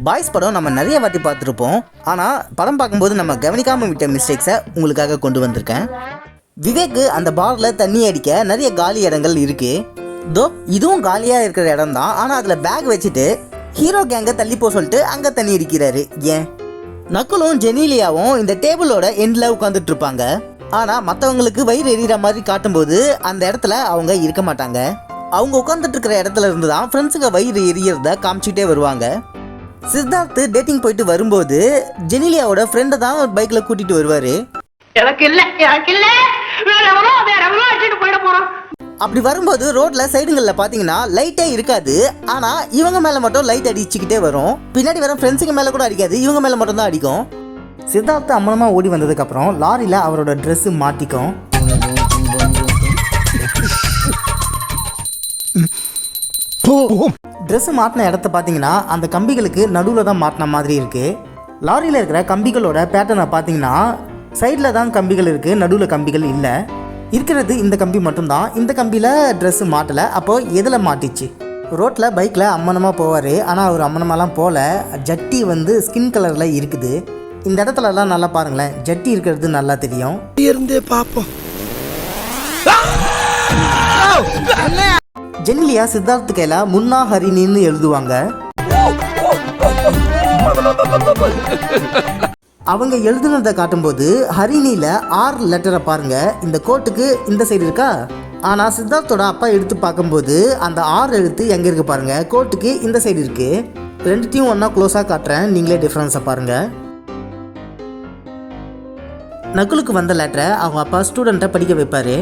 Boys படம் நம்ம நிறைய வாட்டி பார்த்துருப்போம். ஆனால் படம் பார்க்கும்போது நம்ம கவனிக்காமல் விட்ட மிஸ்டேக்ஸை உங்களுக்காக கொண்டு வந்திருக்கேன். விவேக்கு அந்த பாரில் தண்ணி அடிக்க நிறைய காலி இடங்கள் இருக்குது. இதுவும் காலியாக இருக்கிற இடம் தான். ஆனால் அதில் பேக் வச்சுட்டு ஹீரோ கேங்கை தள்ளி போக சொல்லிட்டு அங்கே தண்ணி அடிக்கிறாரு. ஏன்? நக்குலும் ஜெனிலியாவும் இந்த டேபிளோட எண்டில் உட்காந்துட்டு இருப்பாங்க. ஆனால் மற்றவங்களுக்கு வயிறு எறிகிற மாதிரி காட்டும்போது அந்த இடத்துல அவங்க இருக்க மாட்டாங்க. அவங்க உட்காந்துட்டு இருக்கிற இடத்துல இருந்து தான் ஃப்ரெண்ட்ஸுங்க வயிறு எரியறத காமிச்சிட்டே வருவாங்க. சித்தார்த்து டேட்டிங் போயிட்டு வரும்போது ஜெனிலியாவோட ஃப்ரெண்டை தான் பைக்கில் கூட்டிகிட்டு வருவார். அப்படி வரும்போது ரோட்டில் சைடுங்களில் பார்த்தீங்கன்னா லைட்டே இருக்காது. ஆனால் இவங்க மேலே மட்டும் லைட் அடிச்சுக்கிட்டே வரும். பின்னாடி வர ஃப்ரெண்ட்ஸுங்க மேலே கூட அடிக்காது, இவங்க மேலே மட்டும் தான் அடிக்கும். சித்தார்த்து அம்மனமாக ஓடி வந்ததுக்கப்புறம் லாரியில் அவரோட ட்ரெஸ்ஸு மாட்டிக்கும். ட்ரெஸ்ஸு மாட்டின இடத்த பார்த்தீங்கன்னா அந்த கம்பிகளுக்கு நடுவில் தான் மாட்டின மாதிரி இருக்குது. லாரியில் இருக்கிற கம்பிகளோட பேட்டர்னை பார்த்தீங்கன்னா சைடில் தான் கம்பிகள் இருக்குது, நடுவில் கம்பிகள் இல்லை. இருக்கிறது இந்த கம்பி மட்டும்தான். இந்த கம்பியில் ட்ரெஸ்ஸு மாட்டலை. அப்போது எதில் மாட்டிச்சு? ரோட்டில் பைக்கில் அம்மனமாக போவார். ஆனால் அவர் அம்மனமாலாம் போகல. ஜட்டி ஸ்கின் கலரில் இருக்குது. இந்த இடத்துலலாம் நல்லா பாருங்களேன், ஜட்டி இருக்கிறது நல்லா தெரியும். இருந்தே பார்ப்போம். ஜெனிலியா சித்தார்த்து கையில முன்னா ஹரிணின்னு எழுதுவாங்க. அவங்க எழுதுனதை காட்டும்போது ஹரிணியில் 6 லெட்டரை பாருங்க. இந்த கோட்டுக்கு இந்த சைடு இருக்கா? ஆனால் சித்தார்த்தோட அப்பா எடுத்து பார்க்கும்போது அந்த 6 எழுத்து எங்கே இருக்கு பாருங்க, கோட்டுக்கு இந்த சைடு இருக்கு. ரெண்டுத்தையும் ஒன்றா க்ளோஸாக காட்டுறேன், நீங்களே டிஃப்ரென்ஸை பாருங்க. நகுலுக்கு வந்த லெட்டரை அவங்க அப்பா ஸ்டூடெண்ட்டை படிக்க வைப்பாரு.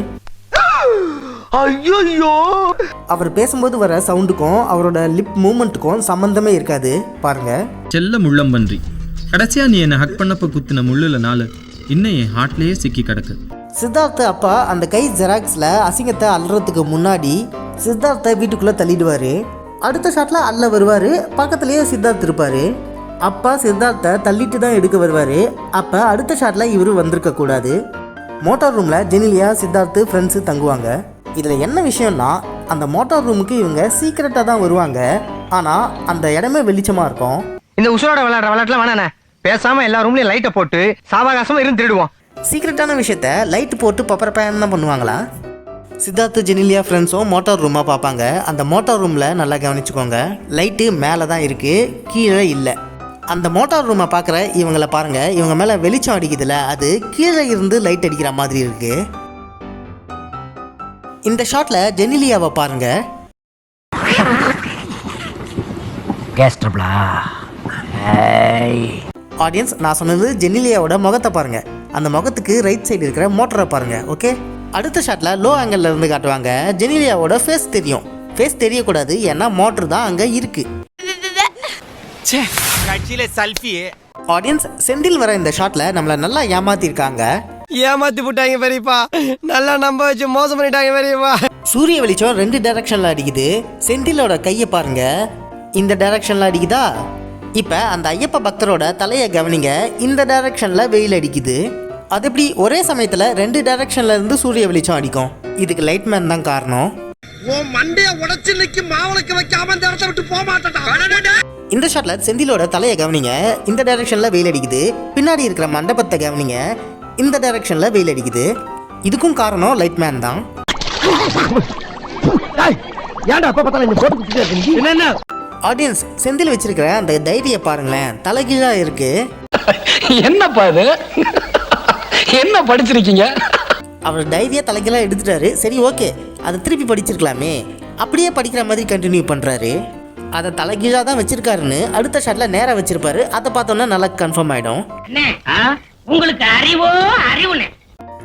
ஐயோ, அவர் பேசும்போது வர சவுண்டுக்கும் அவரோட லிப் மூமெண்ட்டுக்கும் சம்பந்தமே இருக்காது பாருங்க. செல்ல முள்ளம்பன்றி, கடைசியா நீ என்ன ஹக் பண்ணப்ப குத்துன முள்ளுல நாள் இன்னும் என் ஹார்ட்லயே சிக்கி கிடக்கு. சித்தார்த்த அப்பா அந்த கை ஜெராக்ஸில் அசிங்கத்தை அல்றதுக்கு முன்னாடி சித்தார்த்தை வீட்டுக்குள்ளே தள்ளிடுவார். அடுத்த ஷாட்டில் அல்ல வருவார், பக்கத்துலேயே சித்தார்த் இருப்பார். அப்பா சித்தார்த்தை தள்ளிட்டு தான் எடுக்க வருவார். அப்போ அடுத்த ஷாட்டில் இவர் வந்திருக்கக்கூடாது. மோட்டார் ரூமில் ஜெனிலியா சித்தார்த்து ஃப்ரெண்ட்ஸு தங்குவாங்க. இதில் என்ன விஷயம்னா, அந்த மோட்டார் ரூமுக்கு இவங்க சீக்கிரட்டாக தான் வருவாங்க. ஆனால் அந்த இடமே வெளிச்சமாக இருக்கும். இந்த உசுரோட விளையாடுற விளையாட்டுலாம் வேணாண்ணே, பேசாமல் எல்லா ரூம்லையும் லைட்டை போட்டு சாவகாசமாக இருந்து திருடுவோம். சீக்கிரட்டான விஷயத்த லைட்டு போட்டு பப்பர பயன் தான் பண்ணுவாங்களா? சித்தார்த்து ஜெனிலியா ஃப்ரெண்ட்ஸும் மோட்டார் ரூமாக பார்ப்பாங்க. அந்த மோட்டார் ரூமில் நல்லா கவனிச்சுக்கோங்க, லைட்டு மேலே தான் இருக்குது, கீழே இல்லை. அந்த மோட்டார் ரூமை பார்க்குற இவங்களை பாருங்கள், இவங்க மேலே வெளிச்சம் அடிக்குதுல்ல, அது கீழே இருந்து லைட் அடிக்கிற மாதிரி இருக்குது. இந்த ஷாட்டில் ஜெனிலியாவை பாருங்க. ஆடியன்ஸ், நான் சொன்னது ஜெனிலியாவோட முகத்தை பாருங்க. அந்த முகத்துக்கு ரைட் சைடு இருக்கிற மோட்டரை பாருங்க. ஓகே, அடுத்த ஷாட்டில் லோ ஆங்கிளில் இருந்து காட்டுவாங்க. ஜெனிலியாவோட ஃபேஸ் தெரியும். ஃபேஸ் தெரியக்கூடாது, ஏன்னா மோட்டர் தான் அங்கே இருக்கு. ஆடியன்ஸ், செந்தில் வர இந்த ஷாட்டில் நம்மளை நல்லா ஏமாத்திருக்காங்க. ஏமாத்தி போட்டாங்க பெரியப்பா, நல்லா நம்ப வச்சு மோசம் பண்ணிட்டாங்க பெரியப்பா. சூரிய வெளிச்சம் 2 டைரக்ஷன்ல அடிக்குது. செந்திலோட கையை பாருங்க, இந்த டைரக்ஷன்ல அடிக்குதா? இப்போ அந்த ஐயப்ப பக்தரோட தலையை கவனிங்க, இந்த டைரக்ஷன்ல வெயில் அடிக்குது. அது எப்படி ஒரே சமயத்தில் 2 டைரக்ஷன்ல இருந்து சூரிய வெளிச்சம் அடிக்கும்? இதுக்கு லைட்மேன் தான் காரணம். இந்த ஷாட்ல செந்திலோட தலையை கவனிங்க, இந்த டைரக்ஷன்ல வெயில் அடிக்குது. பின்னாடி இருக்கிற மண்டபத்தை கவனிங்க, இந்த டைரக்ஷன்ல வெயில் அடிக்குது. இதுக்கும் காரணம் லைட்மேன் தான். ஆடியன்ஸ், செந்தில் வச்சிருக்கிற அந்த தைரிய பாருங்களேன், தலைகீழா இருக்கு. என்னப்பா இது, என்ன படிச்சிருக்கீங்க? அவர் டைரிய தலைகீழா எடுத்துட்டாரு. சரி, ஓகே, அதை திருப்பி படிச்சிருக்கலாமே. அப்படியே படிக்கிற மாதிரி கண்டினியூ பண்றாரு. அதை தலைகீழா தான் வச்சிருக்காருன்னு அடுத்த ஷாட்ல நேரா வச்சிருப்பாரு. அதை பார்த்தோன்னா நல்லா கன்ஃபார்ம் ஆயிடும். உங்களுக்கு அறிவோ அறிவுனே.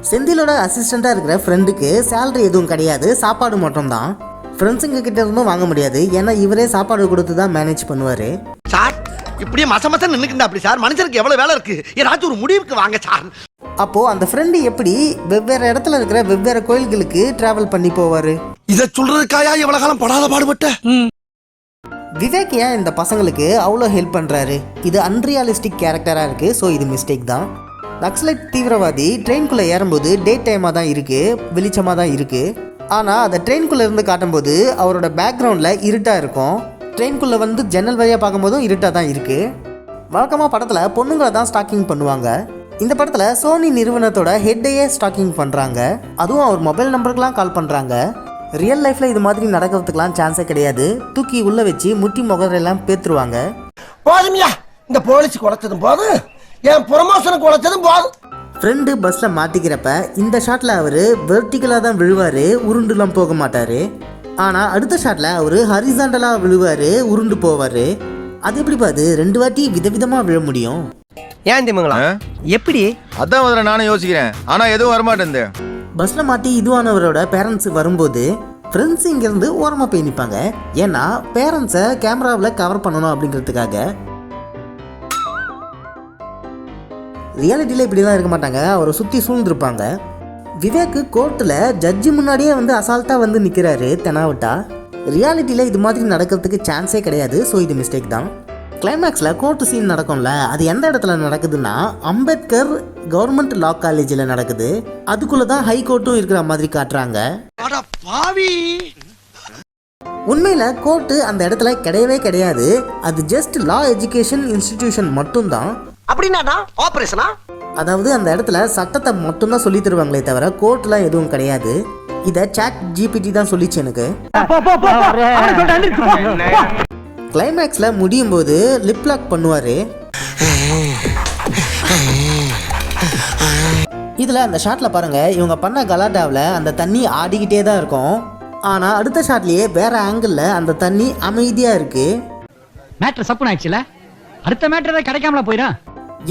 செந்திலோட அசிஸ்டண்டா இருக்கிற ஃப்ரெண்டுக்கு சேலரி எதுவும் கிடையாது, சாப்பாடு மட்டும் தான். ஃப்ரெண்ட்ஸுங்க கிட்ட இருந்தும் வாங்க முடியாது, ஏன்னா இவரே சாப்பாடு கொடுத்து தான் மேனேஜ் பண்ணுவாரு. சார், இப்படியே மசமசம் நின்னுக்கிட்டா அப்படி சார், மனுஷனுக்கு எவ்வளவு வேலை இருக்கு, ஏதாச்சும் ஒரு முடிவுக்கு வாங்க சார். அப்போ அந்த ஃப்ரெண்டு எப்படி வெவ்வேறு இடத்துல இருக்கிற வெவ்வேறு கோயில்களுக்கு டிராவல் பண்ணி போவாரு? இதை சொல்றதுக்காயா எவ்வளவு காலம் படாத பாடுபட்ட? விவேக் ஏன் இந்த பசங்களுக்கு அவ்வளோ ஹெல்ப் பண்ணுறாரு? இது அன்ரியாலிஸ்டிக் கேரக்டராக இருக்குது. ஸோ இது மிஸ்டேக் தான். நக்சலைட் தீவிரவாதி ட்ரெயின்குள்ளே ஏறும்போது டே டைமாக தான் இருக்குது, வெளிச்சமாக தான் இருக்குது. ஆனால் அதை ட்ரெயின்குள்ளே இருந்து காட்டும்போது அவரோட பேக்ரவுண்டில் இருட்டாக இருக்கும். ட்ரெயின்குள்ளே வந்து ஜன்னல் வழியாக பார்க்கும்போதும் இருட்டாக தான் இருக்குது. வழக்கமாக படத்தில் பொண்ணுங்களை தான் ஸ்டாக்கிங் பண்ணுவாங்க. இந்த படத்தில் சோனி நிறுவனத்தோட ஹெட்டையே ஸ்டாக்கிங் பண்ணுறாங்க. அதுவும் அவர் மொபைல் நம்பருக்கெலாம் கால் பண்ணுறாங்க. ரியல் லைஃப்பில் இது மாதிரி நடக்கிறதுக்கெலாம் சான்ஸே கிடையாது. தூக்கி உள்ளே வச்சு முட்டி முகரெல்லாம் பேத்துருவாங்க. போதுமியா, இந்த போலீஸ் குறைச்சதும் போதும், என் ப்ரொமோஷனுக்கு குறைச்சதும் போதும். ஃப்ரெண்டு பஸ்ஸில் மாட்டிக்கிறப்ப இந்த ஷாட்டில் அவர் வெர்டிக்கலாக தான் விழுவார், உருண்டுலாம் போக மாட்டார். ஆனால் அடுத்த ஷாட்டில் அவர் ஹரிசாண்டலாக விழுவார், உருண்டு போவார். அது எப்படி பாது 2 வாட்டி விதவிதமாக விழ முடியும்? ஏன் திமுங்களா எப்படி? அதான் முதல்ல நானும் யோசிக்கிறேன், ஆனா எதுவும் வரமாட்டேன். பஸ்ஸில் மாட்டி இதுவானவரோட பேரண்ட்ஸ் வரும்போது ஃப்ரெண்ட்ஸ் இங்கேருந்து ஓரமாக போய் நிற்பாங்க. ஏன்னா பேரண்ட்ஸை கேமராவில் கவர் பண்ணணும் அப்படிங்கிறதுக்காக. ரியாலிட்டியில் இப்படிலாம் இருக்க மாட்டாங்க, அவரை சுற்றி சூழ்ந்துருப்பாங்க. விவேக்கு கோர்ட்டில் ஜட்ஜி முன்னாடியே வந்து அசால்ட்டாக வந்து நிற்கிறாரு தெனாவட்டா. ரியாலிட்டியில் இது மாதிரி நடக்கிறதுக்கு சான்ஸே கிடையாது. ஸோ இது மிஸ்டேக் தான். கிளைமேக்ஸில் கோர்ட்டு சீன் நடக்கும்ல, அது எந்த இடத்துல நடக்குதுன்னா அம்பேத்கர் கவர்மெண்ட் லா காலேஜில் நடக்குது. அதுக்குள்ளே தான் ஹை கோர்ட்டும் இருக்கிற மாதிரி காட்டுறாங்க. உண்மையில் கோர்ட்டு அந்த இடத்துல கிடையவே கிடையாது. அது ஜஸ்ட் லா எஜுகேஷன் இன்ஸ்டிடியூஷன் மட்டும்தான். அப்படின்னா ஆபரேஷனா? அதாவது அந்த இடத்துல சட்டத்தை மட்டும்தான் சொல்லி தருவாங்களே தவிர கோர்ட்லாம் எதுவும் கிடையாது. இதை சாட் ஜிபிடி தான் சொல்லிச்சு எனக்கு. கிளைமேக்ஸில் முடியும் போது லிப்லாக் பண்ணுவார். இதில் அந்த ஷாட்டில் பாருங்கள், இவங்க பண்ண கலாட்டாவில் அந்த தண்ணி ஆடிக்கிட்டே தான் இருக்கும். ஆனால் அடுத்த ஷாட்லேயே வேறு ஆங்கிளில் அந்த தண்ணி அமைதியாக இருக்குது. மேட்ரு சப்புன் ஆயிடுச்சுல, அடுத்த மேட்ரு கிடைக்காமல போயிடும்.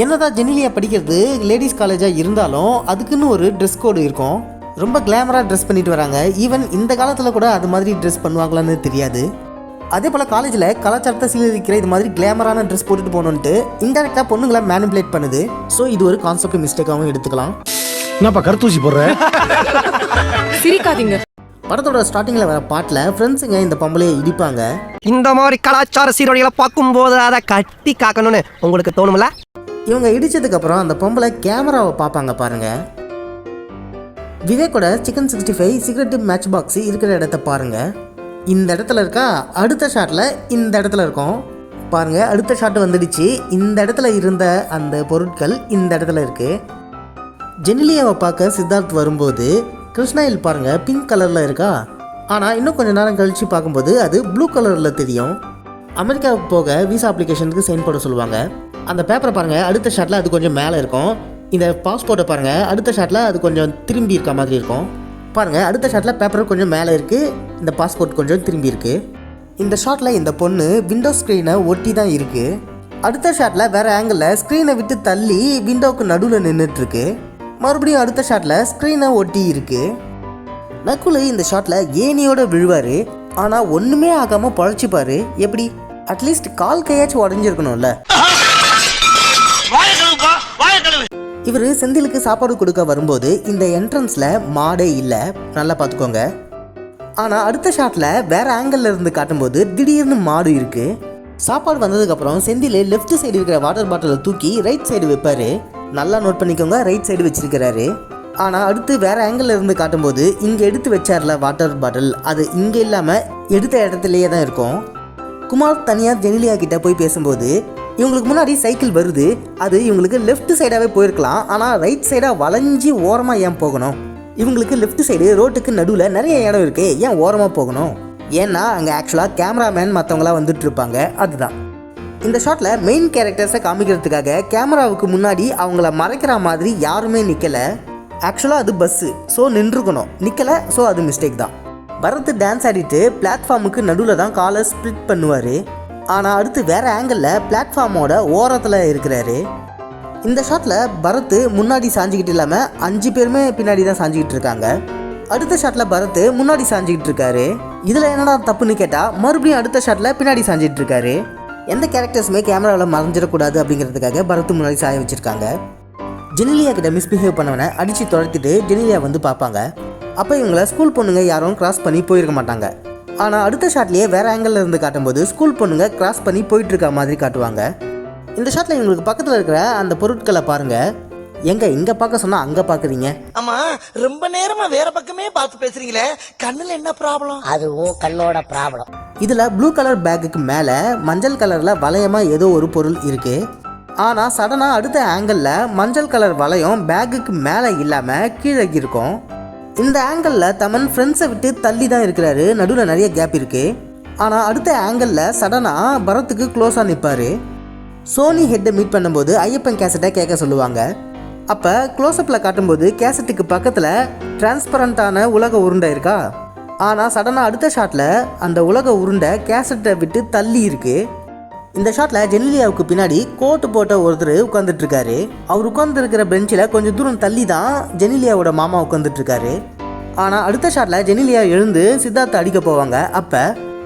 என்னதான் ஜெனிலியா படிக்கிறது லேடிஸ் காலேஜாக இருந்தாலும் அதுக்குன்னு ஒரு ட்ரெஸ் கோடு இருக்கும். ரொம்ப கிளாமராக ட்ரெஸ் பண்ணிட்டு வராங்க. ஈவன் இந்த காலத்தில் கூட அது மாதிரி ட்ரெஸ் பண்ணுவாங்களான்னு தெரியாது. அதே போல் காலேஜில் கலாச்சாரத்தை சீரழிக்கிற இது மாதிரி கிளாமரான ட்ரெஸ் போட்டுட்டு போகணுன்ட்டு இன்டெரக்டாக பொண்ணுங்களை மேனிபுலேட் பண்ணுது. ஸோ இது ஒரு கான்செப்ட் மிஸ்டேக்காகவும் எடுத்துக்கலாம். என்னப்பா கருத்தூசி போடுறேன்? சிரிக்காதீங்க. படத்தோட ஸ்டார்டிங்கில் வர பாட்டில் ஃப்ரெண்ட்ஸுங்க இந்த பொம்பளையை இடிப்பாங்க. இந்த மாதிரி கலாச்சார சீரழிகளை பார்க்கும்போது அதை கட்டி காக்கணும்னு உங்களுக்கு தோணும்ல? இவங்க இடிச்சதுக்கப்புறம் அந்த பொம்பளை கேமராவை பார்ப்பாங்க பாருங்கள். விவேக்கோட சிக்கன் 65 சிகரெட் மேட்ச் பாக்ஸ் இருக்கிற இடத்த பாருங்கள். இந்த இடத்துல இருக்கா, அடுத்த ஷாட்டில் இந்த இடத்துல இருக்கும் பாருங்கள். அடுத்த ஷாட்டு வந்துடுச்சு. இந்த இடத்துல இருந்த அந்த பொருட்கள் இந்த இடத்துல இருக்குது. ஜெனிலியாவை பார்க்க சித்தார்த் வரும்போது கிருஷ்ணாயில் பாருங்கள் பிங்க் கலரில் இருக்கா. ஆனால் இன்னும் கொஞ்சம் நேரம் கழித்து பார்க்கும்போது அது ப்ளூ கலரில் தெரியும். அமெரிக்காவுக்கு போக விசா அப்ளிகேஷனுக்கு சைன் போட சொல்லுவாங்க. அந்த பேப்பரை பாருங்கள், அடுத்த ஷாட்டில் அது கொஞ்சம் மேலே இருக்கும். இந்த பாஸ்போர்ட்டை பாருங்கள், அடுத்த ஷாட்டில் அது கொஞ்சம் திரும்பி இருக்க மாதிரி இருக்கும். பாருங்கள், அடுத்த ஷாட்டில் பேப்பர் கொஞ்சம் மேலே இருக்குது, இந்த பாஸ்போர்ட் கொஞ்சம் திரும்பி இருக்குது. இந்த ஷாட்டில் இந்த பொண்ணு விண்டோ ஸ்க்ரீனை ஒட்டி தான் இருக்குது. அடுத்த ஷாட்டில் வேறு ஆங்கிளில் ஸ்க்ரீனை விட்டு தள்ளி விண்டோவுக்கு நடுவில் நின்றுட்டுருக்கு. மறுபடியும் அடுத்த ஷாட்டில் ஸ்க்ரீனை ஒட்டி இருக்குது. நக்குலு இந்த ஷாட்டில் ஏனியோட விழுவார். ஆனால் ஒன்றுமே ஆகாமல் பழச்சிப்பார். எப்படி? அட்லீஸ்ட் கால் கையாச்சும் உடஞ்சிருக்கணும்ல. இவர் செந்திலுக்கு சாப்பாடு கொடுக்க வரும்போது இந்த என்ட்ரன்ஸில் மாடே இல்லை, நல்லா பார்த்துக்கோங்க. ஆனால் அடுத்த ஷாட்டில் வேறு ஆங்கிளில் இருந்து காட்டும்போது திடீர்னு மாடு இருக்குது. சாப்பாடு வந்ததுக்கப்புறம் செந்தில் லெஃப்ட் சைடு இருக்கிற வாட்டர் பாட்டிலை தூக்கி ரைட் சைடு வைப்பார். நல்லா நோட் பண்ணிக்கோங்க, ரைட் சைடு வச்சிருக்கிறாரு. ஆனால் அடுத்து வேறு ஆங்கிளில் இருந்து காட்டும்போது இங்கே எடுத்து வச்சார்ல வாட்டர் பாட்டில், அது இங்கே இல்லாமல் எடுத்த இடத்துலையே தான் இருக்கும். குமார் தனியாக ஜெனிலியா கிட்டே போய் பேசும்போது இவங்களுக்கு முன்னாடி சைக்கிள் வருது, அது இவங்களுக்கு லெஃப்ட் சைடாகவே போயிருக்கலாம். ஆனால் ரைட் சைடாக வளைஞ்சி ஓரமாக ஏன் போகணும்? இவங்களுக்கு லெஃப்ட் சைடு ரோட்டுக்கு நடுவில் நிறைய இடம் இருக்குது, ஏன் ஓரமாக போகணும்? ஏன்னா அங்கே ஆக்சுவலாக கேமராமேன் மற்றவங்களாம் வந்துட்டு இருப்பாங்க. அதுதான் இந்த ஷாட்டில் மெயின் கேரக்டர்ஸை காமிக்கிறதுக்காக கேமராவுக்கு முன்னாடி அவங்கள மறைக்கிற மாதிரி யாருமே நிற்கலை. ஆக்சுவலாக அது பஸ்ஸு, ஸோ நின்றுக்கணும், நிற்கலை. ஸோ அது மிஸ்டேக் தான். பரத் டான்ஸ் ஆடிட்டு பிளாட்ஃபார்முக்கு நடுவில் தான் காலை ஸ்ப்ளிட் பண்ணுவார். ஆனால் அடுத்து வேறு ஆங்கிளில் பிளாட்ஃபார்மோட ஓரத்தில் இருக்கிறாரு. இந்த ஷாட்டில் பரத் முன்னாடி சாஞ்சிக்கிட்டு இல்லாமல் 5 பேருமே பின்னாடி தான் சாஞ்சிக்கிட்டு இருக்காங்க. அடுத்த ஷாட்டில் பரத் முன்னாடி சாஞ்சிக்கிட்டு இருக்காரு. இதில் என்னடா தப்புன்னு கேட்டால் மறுபடியும் அடுத்த ஷாட்டில் பின்னாடி சாஞ்சிட்டு இருக்காரு. எந்த கேரக்டர்ஸுமே கேமராவில் மறைஞ்சிடக்கூடாது அப்படிங்கிறதுக்காக பரத் முன்னாடி சாய வச்சுருக்காங்க. ஜெனிலியா கிட்ட மிஸ்பிஹேவ் பண்ணவனை அடித்து துரத்திட்டு ஜெனிலியா வந்து பார்ப்பாங்க. அப்போ இவங்கள ஸ்கூல் பொண்ணுங்க யாரும் கிராஸ் பண்ணி போயிருக்க மாட்டாங்க. ஆனால் அடுத்த ஷாட்லேயே வேறு ஆங்கிளில் இருந்து காட்டும்போது ஸ்கூல் பொண்ணுங்க கிராஸ் பண்ணி போயிட்டுருக்க மாதிரி காட்டுவாங்க. இந்த ஷாட்டில் இவங்களுக்கு பக்கத்தில் இருக்கிற அந்த பொருட்களை பாருங்கள். எங்க இங்க பார்க்க சொன்னா அங்க பாக்குறீங்க? ஆமா ரொம்ப நேரமா வேற பக்கமே பார்த்து பேசுறீங்களே, கண்ணுல என்ன ப்ராப்ளம்? அதுவும் கண்ணோட ப்ராப்ளம். இதுல ப்ளூ கலர் பேக்குக்கு மேல மஞ்சள் கலர்ல வளையமா ஏதோ ஒரு பொருள் இருக்கு. ஆனா சடனா அடுத்த ஆங்கிள் மஞ்சள் கலர் வளையம் பேக்குக்கு மேல இல்லாம கீழே இருக்கும். இந்த ஆங்கிள் தமன் ஃப்ரெண்ட்ஸை விட்டு தள்ளி தான் இருக்கிறாரு, நடுவில் நிறைய கேப் இருக்கு. ஆனா அடுத்த ஆங்கிள் சடனா பரத்துக்கு க்ளோஸா நிற்பாரு. சோனி ஹெட்டை மீட் பண்ணும்போது ஐயப்பன் கேசட்டை கேட்க சொல்லுவாங்க. அப்போ க்ளோஸ்அப்பில் காட்டும்போது கேசட்டுக்கு பக்கத்தில் டிரான்ஸ்பரண்டான உலக உருண்டை இருக்கா. ஆனால் சடனாக அடுத்த ஷாட்டில் அந்த உலக உருண்டை கேசட்டை விட்டு தள்ளி இருக்கு. இந்த ஷாட்டில் ஜெனிலியாவுக்கு பின்னாடி கோட்டு போட்ட ஒருத்தர் உட்காந்துட்ருக்காரு. அவர் உட்காந்துருக்கிற பெஞ்சில் கொஞ்சம் தூரம் தள்ளி தான் ஜெனிலியாவோட மாமா உட்காந்துட்ருக்காரு. ஆனால் அடுத்த ஷாட்டில் ஜெனிலியா எழுந்து சித்தார்த்தை அடிக்க போவாங்க. அப்போ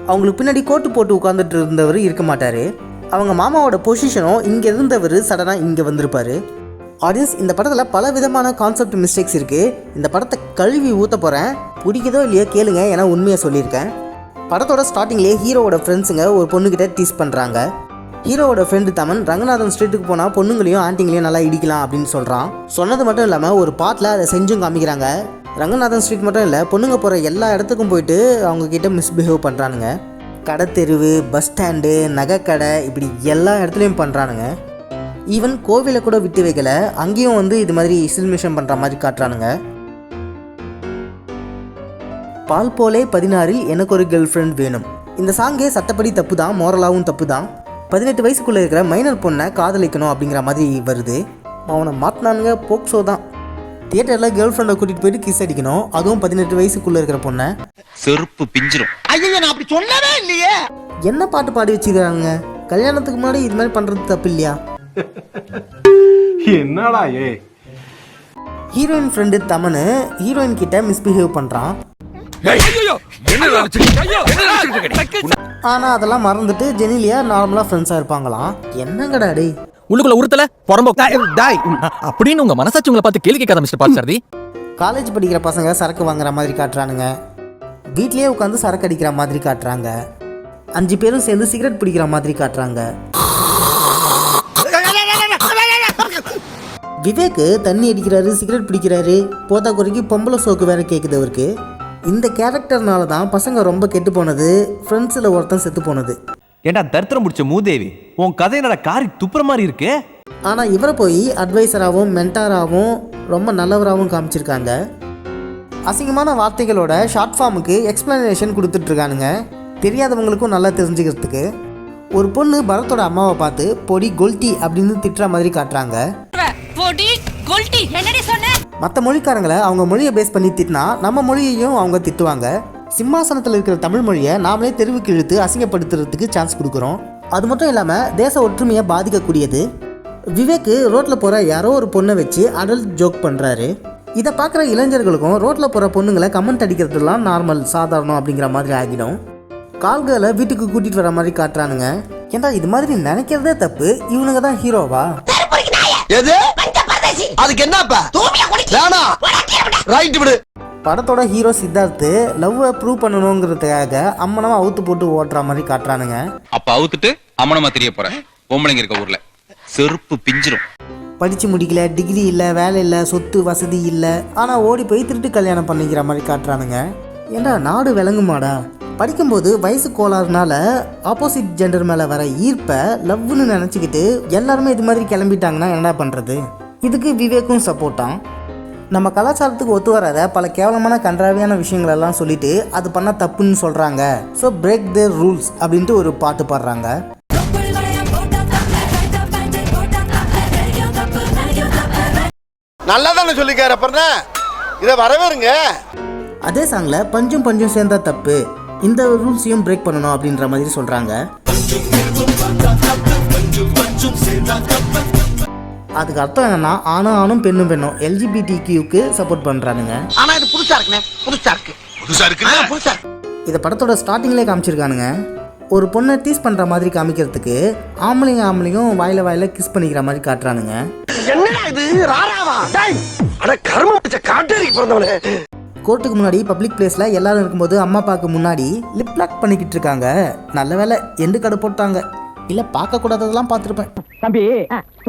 அவங்களுக்கு பின்னாடி கோட்டு போட்டு உட்காந்துட்டு இருந்தவர் இருக்க மாட்டார். அவங்க மாமாவோட பொசிஷனும் இங்கே இருந்தவர் சடனாக இங்கே வந்திருப்பார். ஆடியன்ஸ், இந்த படத்தில் பல விதமான கான்செப்ட் மிஸ்டேக்ஸ் இருக்குது. இந்த படத்தை கழுவி ஊற்ற போகிறேன். பிடிக்குதோ இல்லையோ கேளுங்க, ஏன்னா உண்மையாக சொல்லியிருக்கேன். படத்தோட ஸ்டார்டிங்லேயே ஹீரோவோட ஃப்ரெண்ட்ஸுங்க ஒரு பொண்ணுக்கிட்ட டீஸ் பண்ணுறாங்க. ஹீரோவோட ஃப்ரெண்டு தமன் ரங்கநாதன் ஸ்ட்ரீட்டுக்கு போனால் பொண்ணுங்களையும் ஆண்டிங்களையும் நல்லா இடிக்கலாம் அப்படின்னு சொல்கிறான். சொன்னது மட்டும் இல்லாமல் ஒரு பாட்டில் அதை செஞ்சும் காமிக்கிறாங்க. ரங்கநாதன் ஸ்ட்ரீட் மட்டும் இல்லை, பொண்ணுங்க போகிற எல்லா இடத்துக்கும் போயிட்டு அவங்கக்கிட்ட மிஸ்பிஹேவ் பண்ணுறானுங்க. கடை தெருவு, பஸ் ஸ்டாண்டு, நகைக்கடை, இப்படி எல்லா இடத்துலையும் பண்ணுறானுங்க. ஈவன் கோவிலை கூட விட்டு வைக்கல, அங்கேயும் வந்து இது மாதிரி சில்மிஷன் பண்ணுற மாதிரி காட்டுறானுங்க. பால் போலே 16 எனக்கு ஒரு கேர்ள் ஃப்ரெண்ட் வேணும். இந்த சாங்கே சட்டப்படி தப்பு தான், மோரலாகவும் தப்பு தான். 18 வயசுக்குள்ளே இருக்கிற மைனர் பொண்ணை காதலிக்கணும் அப்படிங்கிற மாதிரி வருது. அவனை மாட்டினானுங்க, போக்சோ தான். தியேட்டரில் கேர்ள் ஃப்ரெண்டை கூட்டிகிட்டு போயிட்டு கிஸ் அடிக்கணும், அதுவும் 18 வயசுக்குள்ளே இருக்கிற பொண்ணை. செருப்பு பிஞ்சிரும். ஐயோ நான் அப்படி சொல்லவே இல்லையே. என்ன பாட்டு பாடி வச்சுக்கிறாங்க? கல்யாணத்துக்கு முன்னாடி இது மாதிரி பண்ணுறது தப்பு இல்லையா? என்னடா ஏ. ஹீரோயின் ஃப்ரெண்டு தமனு ஹீரோயின் கிட்ட மிஸ்பிஹேவ் பண்ணுறான். ஆனால் அதெல்லாம் மறந்துட்டு ஜெனிலியா நார்மலாக ஃப்ரெண்ட்ஸாக இருப்பாங்களாம். என்னங்கடா டே உள்ளுக்குள்ள உறுத்தல பொறம்போ அப்படின்னு உங்க மனசாட்சி உங்களை பார்த்து கேள்வி கேட்காத மிஸ்டர் பார்த்தசாரதி. காலேஜ் படிக்கிற பசங்க சரக்கு வாங்குற மாதிரி காட்டுறானுங்க. வீட்லேயே உட்காந்து சரக்கு அடிக்கிற மாதிரி காட்டுறாங்க. 5 பேரும் சேர்ந்து சிகரெட் பிடிக்கிற மாதிரி காட்டுறாங்க. விவேக்கு தண்ணி அடிக்கிறாரு, சிகரெட் பிடிக்கிறாரு, போதா குறைக்கு பொம்பளை சோக்கு வேற கேட்குது அவருக்கு. இந்த கேரக்டர்னால தான் பசங்க ரொம்ப கெட்டு போனது, ஃப்ரெண்ட்ஸில் ஒருத்தன் செத்து போனது. ஏண்டா தர்த்தரம் முடிச்ச மூதேவி, உன் கதை என்னடா காரி துப்புற மாதிரி இருக்கு. ஆனால் இவரை போய் அட்வைசராகவும் மென்டாராகவும் ரொம்ப நல்லவராகவும் காமிச்சிருக்காங்க. அசிங்கமான வார்த்தைகளோட ஷார்ட் ஃபார்முக்கு எக்ஸ்பிளனேஷன் கொடுத்துட்ருக்கானுங்க, தெரியாதவங்களுக்கும் நல்லா தெரிஞ்சுக்கிறதுக்கு. ஒரு பொண்ணு பரத்தோட அம்மாவை பார்த்து பொடி கொல்ட்டி அப்படின்னு திட்டுற மாதிரி காட்டுறாங்க. மற்ற மொழிக்காரங்களை அவங்க மொழியை பேஸ் பண்ணி திட்டினா நம்ம மொழியையும் அவங்க திட்டுவாங்க. சிம்மாசனத்தில் இருக்கிற தமிழ் மொழியை நாமளே தெருவுக்கு இழுத்து அசிங்கப்படுத்துறதுக்கு சான்ஸ் கொடுக்குறோம். அது மட்டும் இல்லாமல் தேச ஒற்றுமையை பாதிக்கக்கூடியது. விவேக்கு ரோட்டில் போகிற யாரோ ஒரு பொண்ணை வச்சு அடல்ட் ஜோக் பண்ணுறாரு. இதை பார்க்குற இளைஞர்களுக்கும் ரோட்டில் போகிற பொண்ணுங்களை கமெண்ட் அடிக்கிறதுலாம் நார்மல், சாதாரணம் அப்படிங்கிற மாதிரி ஆகிடும். கால்களை வீட்டுக்கு கூட்டிகிட்டு வர மாதிரி காட்டுறானுங்க. ஏன்டா இது மாதிரி நினைக்கிறதே தப்பு, இவனுங்க தான் ஹீரோவா? அதுக்கு என்னப்பா ரைட் விடு. படத்தோட ஹீரோ சித்தார்த்து லவ்வை ப்ரூவ் பண்ணணுங்கிறதுக்காக அம்மனமா அவுத்து போட்டு ஓட்டுற மாதிரி காட்டுறானுங்க. அப்ப அவுத்துட்டு அம்மனமா தெரிய போறேன் பொம்பளைங்க இருக்க ஊர்ல செருப்பு பிஞ்சிரும். படிச்சு முடிக்கல, டிகிரி இல்லை, வேலை இல்லை, சொத்து வசதி இல்லை, ஆனால் ஓடி போய் திருட்டு கல்யாணம் பண்ணிக்கிற மாதிரி காட்டுறானுங்க. ஏண்டா நாடு விளங்குமாடா? படிக்கும்போது வயசு கோளாறுனால ஆப்போசிட் ஜெண்டர் மேலே வர ஈர்ப்பை லவ்னு நினச்சிக்கிட்டு எல்லாருமே இது மாதிரி கிளம்பிட்டாங்கன்னா என்ன பண்ணுறது? இதுக்கு விவேக்கும் சப்போர்ட்டான். நம்ம கலாச்சாரத்துக்கு ஒத்து வராத பல கேவலமான கன்றாவியான விஷயங்களெல்லாம் சொல்லிட்டு அது பண்ணால் தப்புன்னு சொல்கிறாங்க. ஸோ பிரேக் தேர் ரூல்ஸ் அப்படின்ட்டு ஒரு பாட்டு பாடுறாங்க. நல்லா தானே சொல்லிக்காரு, அப்புறம் இதை வரவேறுங்க. அதே சாங்கில் பஞ்சும் பஞ்சும் சேர்ந்தா தப்பு, இந்த ரூல்ஸையும் பிரேக் பண்ணணும் அப்படின்ற மாதிரி சொல்கிறாங்க. அதுக்கு அர்த்தம் என்னன்னா ஆணும் ஆணும் பெண்ணும் பெண்ணும் LGBTQ சப்போர்ட் பண்ணுறானுங்க. ஆனால் இது புதுசா இருக்குண்ணே, புதுசா இருக்கு. இதை படத்தோட ஸ்டார்டிங்லேயே காமிச்சிருக்கானுங்க. ஒரு பொண்ணை டீஸ் பண்ணுற மாதிரி காமிக்கிறதுக்கு ஆம்பளையும் வாயில கிஸ் பண்ணிக்கிற மாதிரி காட்டுறானுங்க. என்னடா இது ராராவா? அட கர்மம் பிடிச்ச காட்டேரிக்கு பிறந்தவனே. கோர்ட்டுக்கு முன்னாடி பப்ளிக் பிளேஸில் எல்லாரும் இருக்கும்போது அம்மா அப்பாவுக்கு முன்னாடி லிப் லாக் பண்ணிக்கிட்டு இருக்காங்க. நல்ல வேலை எண்டு கடை போட்டாங்க, இல்லை பார்க்கக்கூடாததெல்லாம் பார்த்துருப்பேன். தம்பி,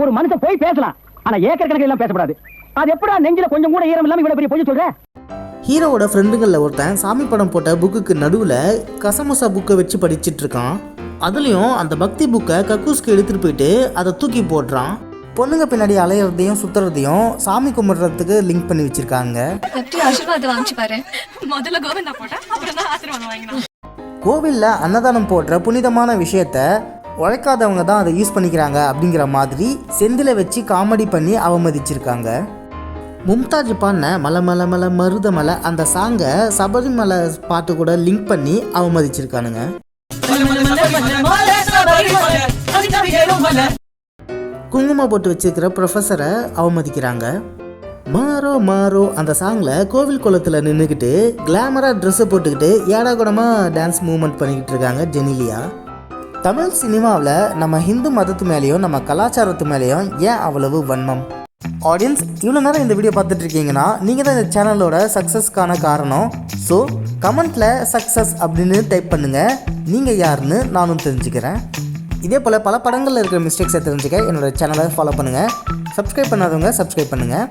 ஒரு மனுஷன் போய் பேசலாம், ஆனா ஏக்கர் கணக்கில் எல்லாம் பேசப்படாது. அது எப்படா நெஞ்சில கொஞ்சம் கூட ஈரம் இல்லாம இவ்வளவு பெரிய பொய் சொல்ற? ஹீரோவோட ஃப்ரெண்டுங்களில் ஒருத்தன் சாமி படம் போட்ட புக்குக்கு நடுவில் கசமுசா புக்கை வச்சு படிச்சுட்டு இருக்கான். அதுலேயும் அந்த பக்தி புக்கை கக்கூஸ்க்கு எடுத்துகிட்டு போயிட்டு அதை தூக்கி போடுறான். பொண்ணுங்க பின்னாடி அலையிறதையும் சுற்றுறதையும் சாமி கும்பிட்றதுக்கு லிங்க் பண்ணி வச்சுருக்காங்க. கோவிலில் அன்னதானம் போடுற புனிதமான விஷயத்த உழைக்காதவங்க தான் அதை யூஸ் பண்ணிக்கிறாங்க அப்படிங்கிற மாதிரி செந்தில வச்சு காமெடி பண்ணி அவமதிச்சிருக்காங்க. மும்தாஜ் பாடின மலை மலை மலை மருத மலை அந்த சாங்கை சபரிமலை பாட்டு கூட லிங்க் பண்ணி அவமதிச்சிருக்கானுங்க. குங்குமம் போட்டு வச்சிருக்கிற ப்ரொஃபஸரை அவமதிக்கிறாங்க. மாறோ மாறோ அந்த சாங்கில் கோவில் குளத்தில் நின்றுக்கிட்டு கிளாமராக ட்ரெஸ்ஸை போட்டுக்கிட்டு ஏடாகுடமாக டான்ஸ் மூவ்மெண்ட் பண்ணிக்கிட்டு இருக்காங்க ஜெனிலியா. தமிழ் சினிமாவில் நம்ம ஹிந்து மதத்து மேலேயும் நம்ம கலாச்சாரத்து மேலேயும் ஏன் அவ்வளவு வன்மம்? ஆடியன்ஸ், இவ்வளோ நேரம் இந்த வீடியோ பார்த்துட்டு இருக்கீங்கன்னா நீங்கள் தான் இந்த சேனலோட சக்ஸஸ்க்கான காரணம். ஸோ கமெண்ட்டில் சக்ஸஸ் அப்படின்னு டைப் பண்ணுங்கள். நீங்கள் யாருன்னு நானும் தெரிஞ்சுக்கிறேன். இதே போல் பல படங்களில் இருக்கிற மிஸ்டேக்ஸை தெரிஞ்சுக்க என்னோடய சேனலை ஃபாலோ பண்ணுங்கள். சப்ஸ்கிரைப் பண்ணாதவங்க சப்ஸ்கிரைப் பண்ணுங்கள்.